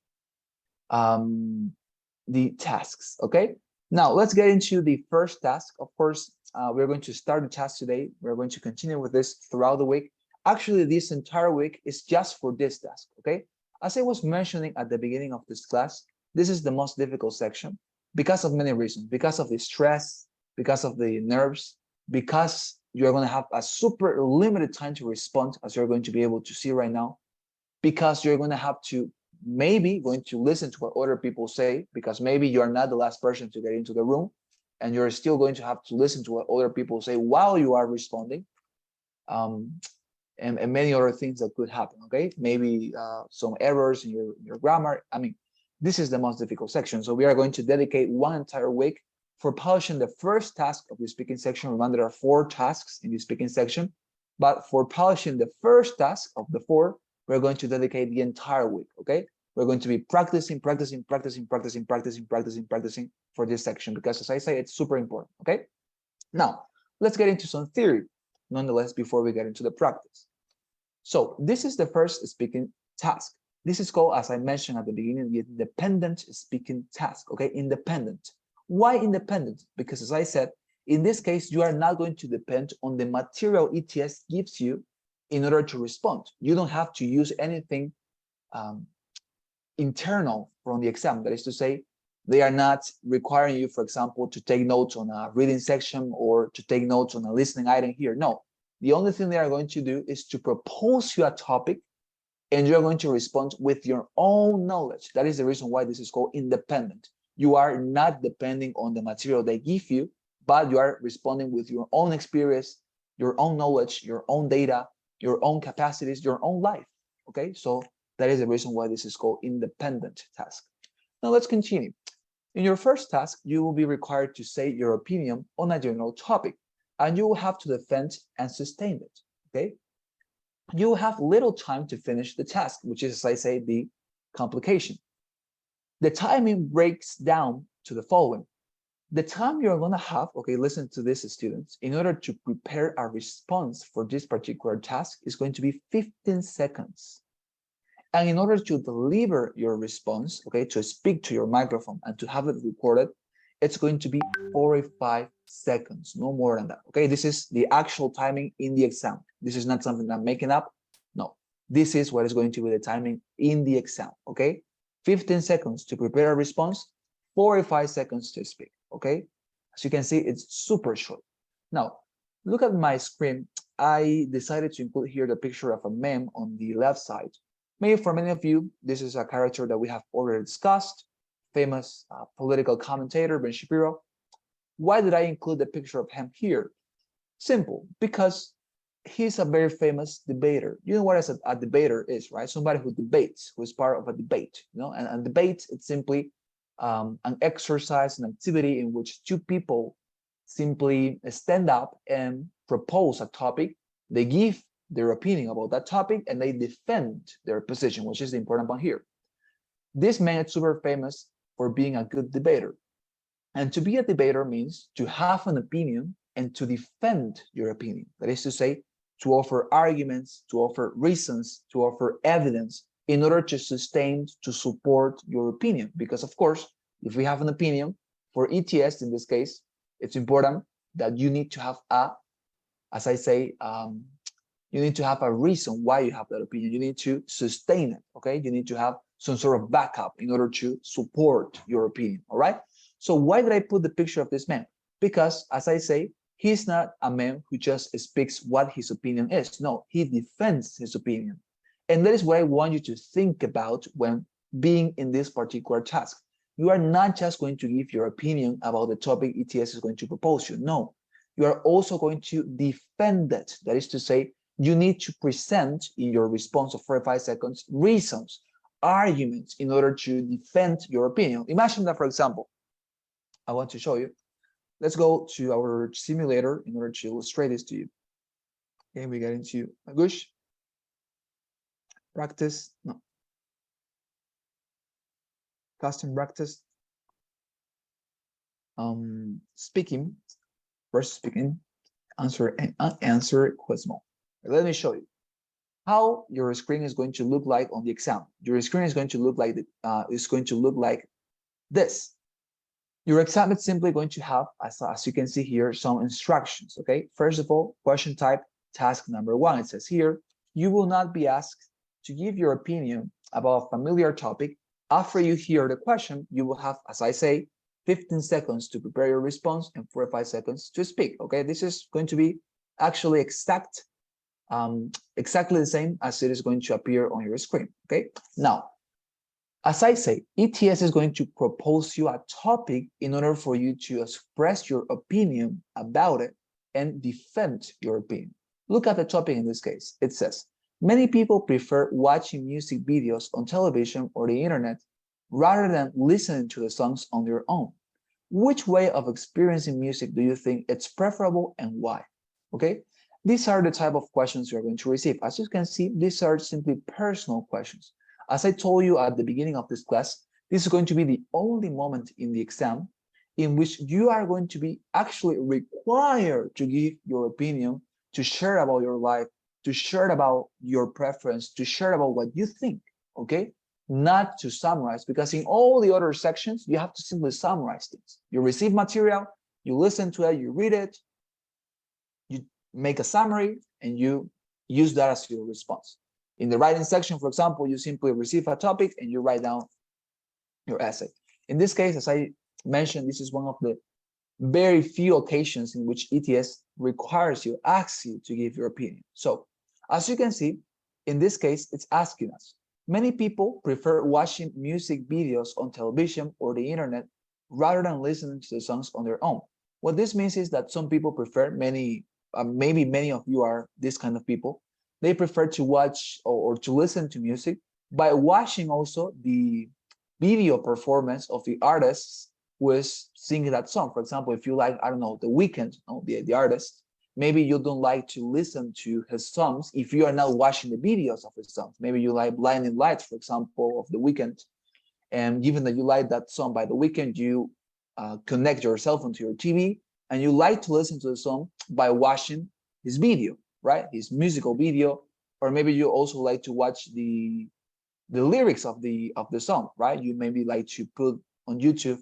the tasks, okay? Now let's get into the first task. Of course, we're going to start the task today. We're going to continue with this throughout the week. Actually, this entire week is just for this task, okay? As I was mentioning at the beginning of this class, this is the most difficult section because of many reasons, because of the stress, because of the nerves, because you're going to have a super limited time to respond, as you're going to be able to see right now, because you're going to have to maybe going to listen to what other people say, because maybe you're not the last person to get into the room, and you're still going to have to listen to what other people say while you are responding, and many other things that could happen, okay? Maybe some errors in your grammar. I mean, this is the most difficult section. So we are going to dedicate one entire week for polishing the first task of the speaking section. Remember, there are 4 tasks in the speaking section, but for polishing the first task of the 4, we're going to dedicate the entire week, okay? We're going to be practicing for this section, because as I say, it's super important, okay? Now, let's get into some theory, nonetheless, before we get into the practice. So this is the first speaking task. This is called, as I mentioned at the beginning, the independent speaking task, okay? Independent. Why independent? Because as I said, in this case, you are not going to depend on the material ETS gives you in order to respond. You don't have to use anything internal from the exam. That is to say, they are not requiring you, for example, to take notes on a reading section or to take notes on a listening item here. No, the only thing they are going to do is to propose you a topic, and you're going to respond with your own knowledge. That is the reason why this is called independent. You are not depending on the material they give you, but you are responding with your own experience, your own knowledge, your own data, your own capacities, your own life, okay? So that is the reason why this is called independent task. Now let's continue. In your first task, you will be required to say your opinion on a general topic, and you will have to defend and sustain it, okay? You will have little time to finish the task, which is, as I say, the complication. The timing breaks down to the following. The time you're going to have, okay, listen to this, students, in order to prepare a response for this particular task is going to be 15 seconds. And in order to deliver your response, okay, to speak to your microphone and to have it recorded, it's going to be 45 seconds, no more than that, okay? This is the actual timing in the exam. This is not something I'm making up. No, this is what is going to be the timing in the exam, okay? 15 seconds to prepare a response, 45 seconds to speak, okay? As you can see, it's super short. Now, look at my screen. I decided to include here the picture of a meme on the left side. Maybe for many of you, this is a character that we have already discussed, famous political commentator, Ben Shapiro. Why did I include the picture of him here? Simple, because he's a very famous debater. You know what a debater is, right? Somebody who debates, who is part of a debate, you know, and debate, it's simply an exercise, an activity in which 2 people simply stand up and propose a topic. They give their opinion about that topic and they defend their position, which is the important one here. This man is super famous for being a good debater. And to be a debater means to have an opinion and to defend your opinion. That is to say, to offer arguments, to offer reasons, to offer evidence in order to sustain, to support your opinion. Because of course, if we have an opinion for ETS in this case, it's important that you need to have as I say, you need to have a reason why you have that opinion. You need to sustain it, okay? You need to have some sort of backup in order to support your opinion, all right? So why did I put the picture of this man? Because, as I say, he's not a man who just speaks what his opinion is. No, he defends his opinion. And that is what I want you to think about when being in this particular task. You are not just going to give your opinion about the topic ETS is going to propose you. No, you are also going to defend it. That is to say, you need to present in your response of 45 seconds reasons, arguments in order to defend your opinion. Imagine that, for example, I want to show you. Let's go to our simulator in order to illustrate this to you. Okay, we get into Agosto, practice, no, custom practice, speaking versus speaking, answer and unanswered question. Let me show you how your screen is going to look like on the exam. Your screen is going to look like this. Your exam is simply going to have, as you can see here, some instructions, okay? First of all, question type, task number 1. It says here, you will not be asked to give your opinion about a familiar topic. After you hear the question, you will have, as I say, 15 seconds to prepare your response and 45 seconds to speak, okay? This is going to be actually exactly the same as it is going to appear on your screen, okay? Now, As I say, ETS is going to propose you a topic in order for you to express your opinion about it and defend your opinion. Look at the topic in this case. It says, many people prefer watching music videos on television or the internet rather than listening to the songs on their own. Which way of experiencing music do you think it's preferable and why? Okay, these are the type of questions you're going to receive. As you can see, these are simply personal questions. As I told you at the beginning of this class, this is going to be the only moment in the exam in which you are going to be actually required to give your opinion, to share about your life, to share about your preference, to share about what you think, okay? Not to summarize, because in all the other sections, you have to simply summarize things. You receive material, you listen to it, you read it, you make a summary, and you use that as your response. In the writing section, for example, you simply receive a topic and you write down your essay. In this case, as I mentioned, this is one of the very few occasions in which ETS requires you, asks you to give your opinion. So, as you can see, in this case, it's asking us, many people prefer watching music videos on television or the internet rather than listening to the songs on their own. What this means is that some people prefer, maybe many of you are this kind of people, they prefer to watch or to listen to music by watching also the video performance of the artists who is singing that song. For example, if you like, I don't know, The Weeknd, the artist, maybe you don't like to listen to his songs if you are not watching the videos of his songs. Maybe you like Blinding Lights, for example, of The Weeknd. And given that you like that song by The Weeknd, you connect your cell phone to your TV and you like to listen to the song by watching his video, right? His musical video. Or maybe you also like to watch the lyrics of the song, right? You maybe like to put on YouTube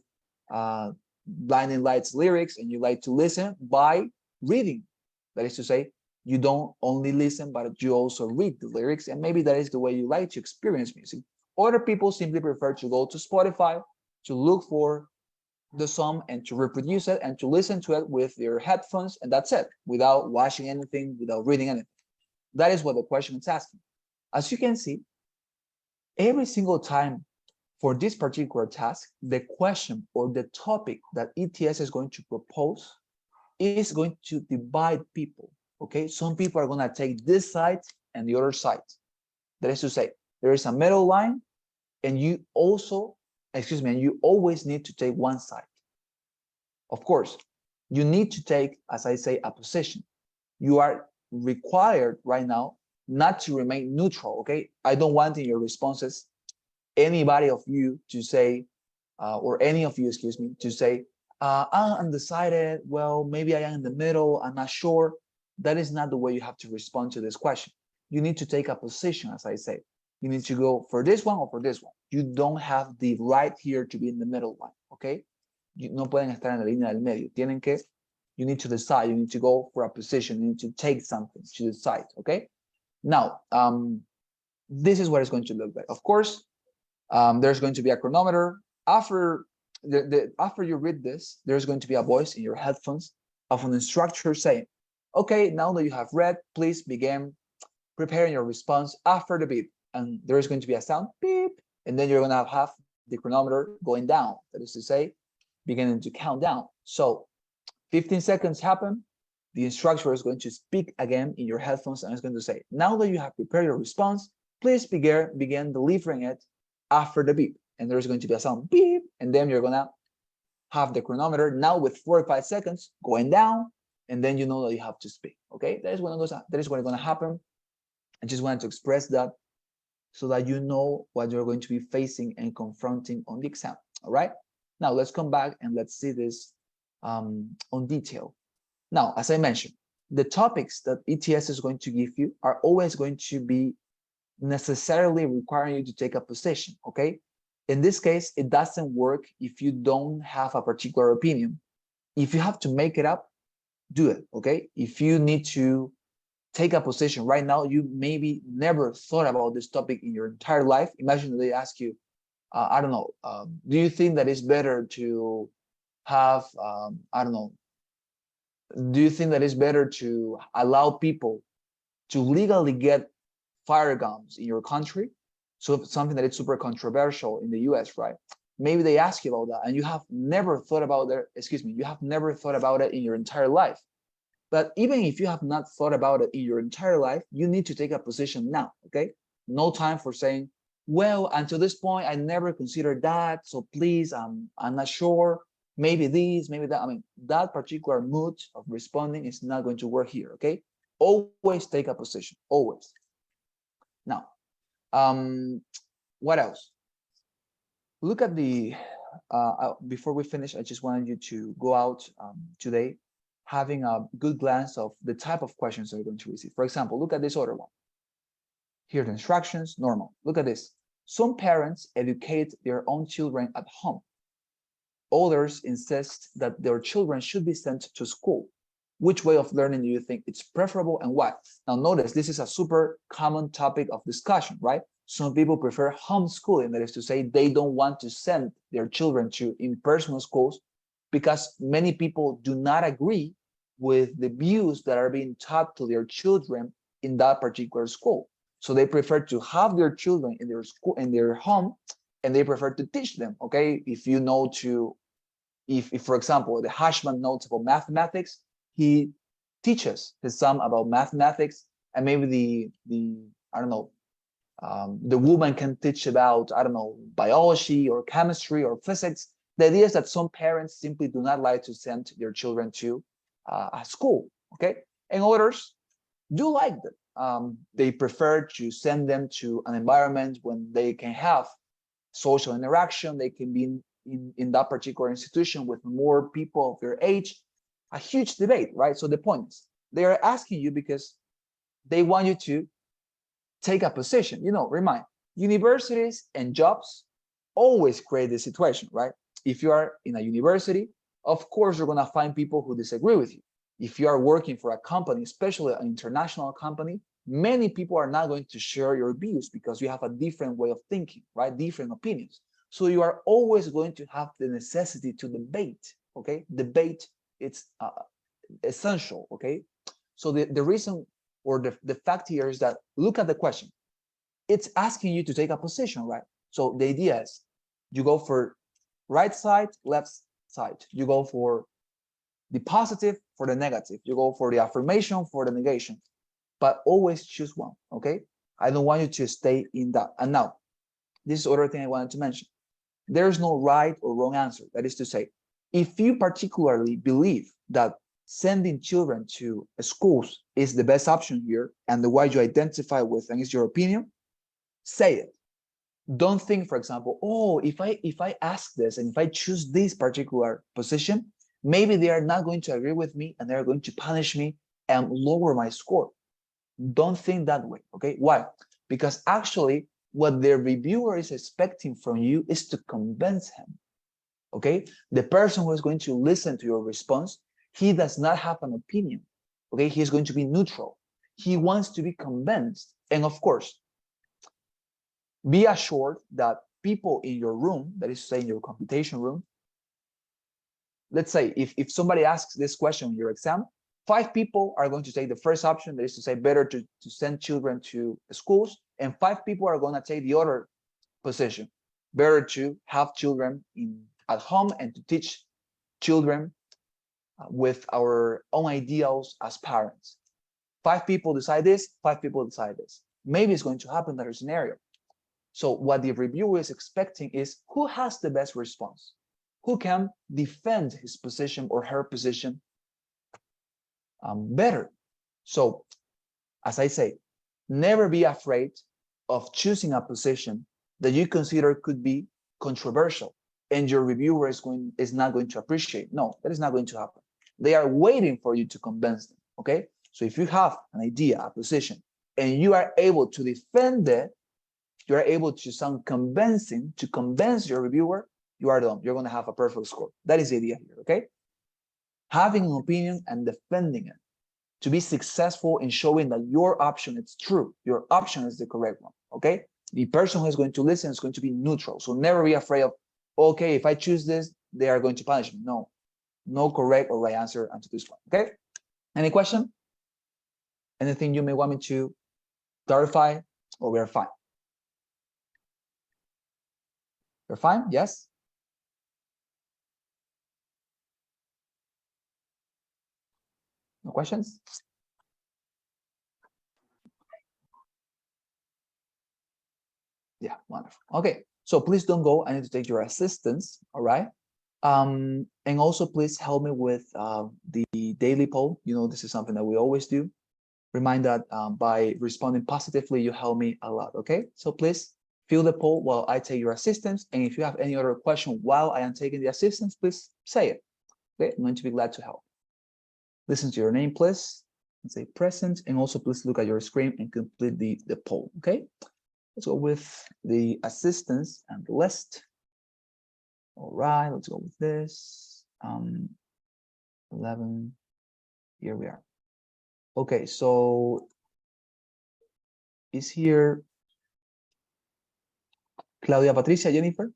Blinding Lights lyrics, and you like to listen by reading. That is to say, you don't only listen, but you also read the lyrics, and maybe that is the way you like to experience music. Other people simply prefer to go to Spotify to look for the song and to reproduce it and to listen to it with their headphones, and that's it, without watching anything, without reading anything. That is what the question is asking. As you can see, every single time for this particular task, the question or the topic that ETS is going to propose is going to divide people, okay? Some people are gonna take this side and the other side. That is to say, there is a middle line and you always need to take one side. Of course, you need to take, as I say, a position. You are required right now not to remain neutral, okay? I don't want in your responses anybody of you to say, or any of you, excuse me, to say, I'm undecided, well, maybe I am in the middle, I'm not sure. That is not the way you have to respond to this question. You need to take a position, as I say. You need to go for this one or for this one. You don't have the right here to be in the middle one, okay? No pueden estar en la línea del medio. You need to decide, you need to go for a position, you need to take something to decide, okay? Now, this is what it's going to look like. Of course, there's going to be a chronometer. After you read this, there's going to be a voice in your headphones of an instructor saying, okay, now that you have read, please begin preparing your response after the beep. And there is going to be a sound, beep, and then you're going to have the chronometer going down. That is to say, beginning to count down. So 15 seconds happen. The instructor is going to speak again in your headphones and is going to say, now that you have prepared your response, please begin delivering it after the beep. And there's going to be a sound beep, and then you're gonna have the chronometer now with 4 or 5 seconds going down, and then you know that you have to speak. Okay, that is what is going to happen. I just wanted to express that so that you know what you're going to be facing and confronting on the exam. All right, now let's come back and let's see this on detail. Now, as I mentioned, the topics that ETS is going to give you are always going to be necessarily requiring you to take a position, okay? In this case, it doesn't work if you don't have a particular opinion. If you have to make it up, do it, okay? If you need to take a position right now, you maybe never thought about this topic in your entire life. Imagine they ask you, I don't know, do you think that it's better to have, I don't know, do you think that it's better to allow people to legally get fire guns in your country? So something that is super controversial in the US, right? Maybe they ask you about that and you have never thought about it, you have never thought about it in your entire life. But even if you have not thought about it in your entire life, you need to take a position now, okay? No time for saying, well, until this point, I never considered that. So please, I'm not sure. Maybe this, maybe that. I mean, that particular mood of responding is not going to work here, okay? Always take a position, always. Now, what else? Look at the, before we finish, I just wanted you to go out today having a good glance of the type of questions that you're going to receive. For example, look at this other one. Here are the instructions, normal. Look at this. Some parents educate their own children at home. Others insist that their children should be sent to school. Which way of learning do you think it's preferable and why? Now notice, this is a super common topic of discussion, right? Some people prefer homeschooling, that is to say, they don't want to send their children to in-person schools because many people do not agree with the views that are being taught to their children in that particular school. So they prefer to have their children in their school, in their home, and they prefer to teach them, okay? If you know to, if for example, the Hashman knows about mathematics, he teaches his son about mathematics, and maybe the I don't know, the woman can teach about, I don't know, biology or chemistry or physics. The idea is that some parents simply do not like to send their children to a school, okay? And others do like them. They prefer to send them to an environment when they can have social interaction, they can be in that particular institution with more people of their age. A huge debate, right? So the point is, they are asking you because they want you to take a position. You know, remind, universities and jobs always create this situation, right? If you are in a university, of course, you're going to find people who disagree with you. If you are working for a company, especially an international company, many people are not going to share your views because you have a different way of thinking, right? Different opinions. So you are always going to have the necessity to debate, okay? Debate, it's essential, okay? So the reason or the fact here is that look at the question. It's asking you to take a position, right? So the idea is you go for right side, left side. You go for the positive, for the negative. You go for the affirmation, for the negation. But always choose one, okay? I don't want you to stay in that. And now, this is other thing I wanted to mention. There's no right or wrong answer. That is to say, if you particularly believe that sending children to schools is the best option here and the way you identify with and is your opinion, say it. Don't think, for example, oh, if I ask this and if I choose this particular position, maybe they are not going to agree with me and they're going to punish me and lower my score. Don't think that way, okay? Why? Because actually, what the reviewer is expecting from you is to convince him, okay? The person who is going to listen to your response, he does not have an opinion, okay? He's going to be neutral. He wants to be convinced. And of course, be assured that people in your room, that is to say in your computation room, let's say if somebody asks this question in your exam, 5 people are going to take the first option, that is to say better to send children to schools, and 5 people are going to take the other position, better to have children at home and to teach children with our own ideals as parents. 5 people decide this, 5 people decide this. Maybe it's going to happen in that scenario. So what the reviewer is expecting is who has the best response, who can defend his position or her position better. So as I say, never be afraid of choosing a position that you consider could be controversial and your reviewer is not going to appreciate. No, that is not going to happen. They are waiting for you to convince them, okay? So if you have an idea, a position, and you are able to defend it, you are able to sound convincing, to convince your reviewer, you are done. You're going to have a perfect score. That is the idea here, okay? Having an opinion and defending it to be successful in showing that your option is true, your option is the correct one, okay? The person who is going to listen is going to be neutral. So never be afraid of, okay, if I choose this, they are going to punish me. No, no correct or right answer unto this one, okay? Any question? Anything you may want me to clarify, or we're fine? You're fine? Yes? No questions? Yeah, wonderful. Okay, so please don't go. I need to take your assistance, all right? And also please help me with the daily poll. You know, this is something that we always do. Remind that by responding positively, you help me a lot, okay? So please fill the poll while I take your assistance. And if you have any other question while I am taking the assistance, please say it, okay? I'm going to be glad to help. Listen to your name, please, and say present. And also please look at your screen and complete the poll, okay? Let's go with the assistance and the list. All right, let's go with this. 11, here we are. Okay, so is here Claudia Patricia Jennifer?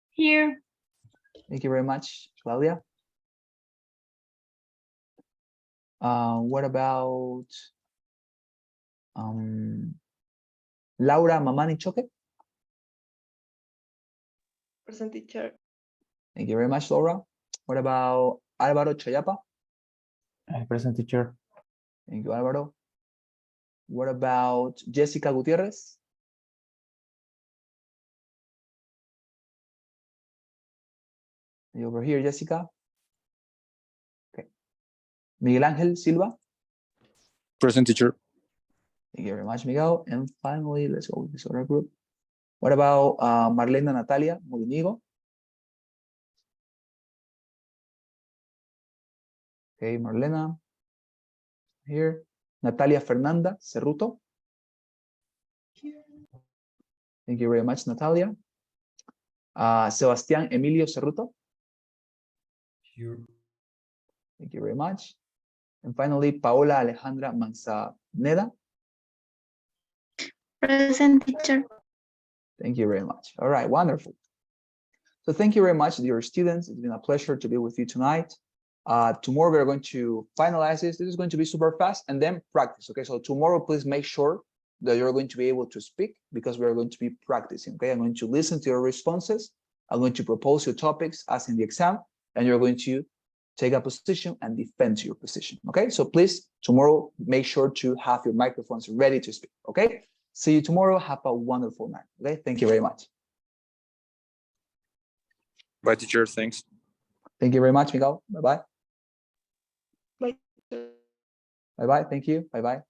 Here. Thank you very much, Claudia. What about Laura Mamani Choque? Present, teacher. Thank you very much, Laura. What about Álvaro Chayapa? Present, teacher. Thank you, Álvaro. What about Jessica Gutierrez? Are you over here, Jessica? Okay. Miguel Ángel Silva? Present, teacher. Thank you very much, Miguel. And finally, let's go with this other group. What about Marlena Natalia Molinigo? Okay, Marlena. Here. Natalia Fernanda Cerruto. Thank you very much, Natalia. Sebastián Emilio Cerruto. Here. Thank you very much. And finally, Paola Alejandra Manzaneda. Present, teacher. Thank you very much. All right, wonderful. So thank you very much, dear students. It's been a pleasure to be with you tonight. Tomorrow we're going to finalize this. This is going to be super fast and then practice. Okay, so tomorrow please make sure that you're going to be able to speak because we're going to be practicing. Okay, I'm going to listen to your responses. I'm going to propose your topics as in the exam, and you're going to take a position and defend your position. Okay, so please tomorrow make sure to have your microphones ready to speak. Okay, see you tomorrow. Have a wonderful night. Okay, thank you very much. Bye, teacher. Thanks. Thank you very much, Miguel. Bye-bye. Bye. Bye-bye. Thank you. Bye-bye.